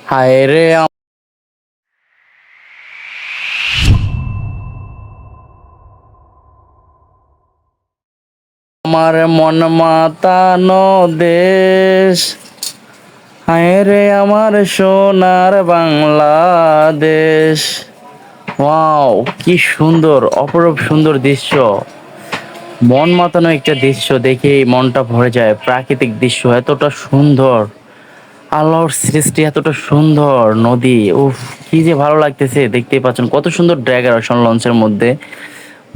হায় রে আমার মন মাতানো দেশ, হায় রে আমার সোনার বাংলাদেশ। ওয়াও, কি সুন্দর, অপরূপ সুন্দর দৃশ্য, মন মাতানো একটা দৃশ্য দেখে মনটা ভরে যায়। প্রাকৃতিক দৃশ্য এতটা সুন্দর, আল্লাহর সৃষ্টি এতটা সুন্দর, নদী, উফ, কি যে ভালো লাগতেছে। দেখতেই পাচ্ছেন কত সুন্দর ড্রাইভার লঞ্চের মধ্যে,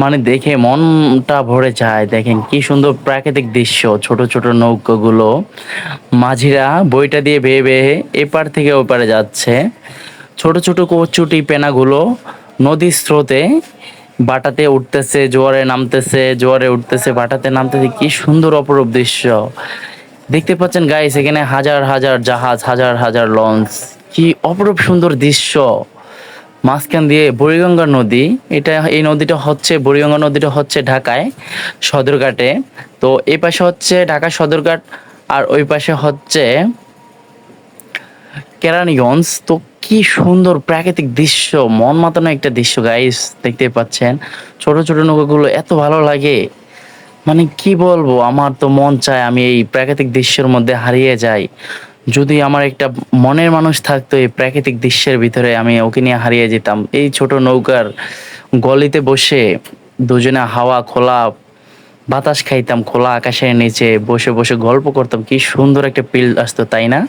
মানে দেখে মনটা ভরে যায়। দেখেন কি সুন্দর প্রাকৃতিক দৃশ্য, ছোট ছোট নৌকাগুলো, মাঝিরা বইটা দিয়ে বেয়ে বেয়ে এপার থেকে ওপারে যাচ্ছে। ছোট ছোট কচুটি পেনাগুলো নদীর স্রোতে বাটাতে উঠতেছে, জোয়ারে নামতেছে, জোয়ারে উঠতেছে, বাটাতে নামতেছে। কি সুন্দর অপরূপ দৃশ্য দেখতে পাচ্ছেন গাইস, এখানে হাজার হাজার জাহাজ, হাজার হাজার লঞ্চ, কি অপরূপ সুন্দর দৃশ্য। মাঝখান দিয়ে বুড়িগঙ্গা নদী, এই নদীটা হচ্ছে, বুড়িগঙ্গা নদীটা হচ্ছে ঢাকায় সদরঘাটে। তো এই পাশে হচ্ছে ঢাকা সদরঘাট, আর ওই পাশে হচ্ছে কেরানীগঞ্জ। তো কি সুন্দর প্রাকৃতিক দৃশ্য, মন মাতানো একটা দৃশ্য গাইস, দেখতে পাচ্ছেন ছোট ছোট নৌকাগুলো এত ভালো লাগে। মানে কি বলবো, আমার তো মন চায় আমি এই প্রাকৃতিক দৃশ্যের মধ্যে হারিয়ে যাই। যদি আমার একটা মনের মানুষ থাকতো এই প্রাকৃতিক দৃশ্যের ভিতরে, আমি ওকে নিয়ে হারিয়ে যেতাম। এই ছোট নৌকার গলিতে বসে দুজনে হাওয়া, খোলা বাতাস খাইতাম, খোলা আকাশের নিচে বসে বসে গল্প করতাম। কি সুন্দর একটা ফিল আসতো, তাই না?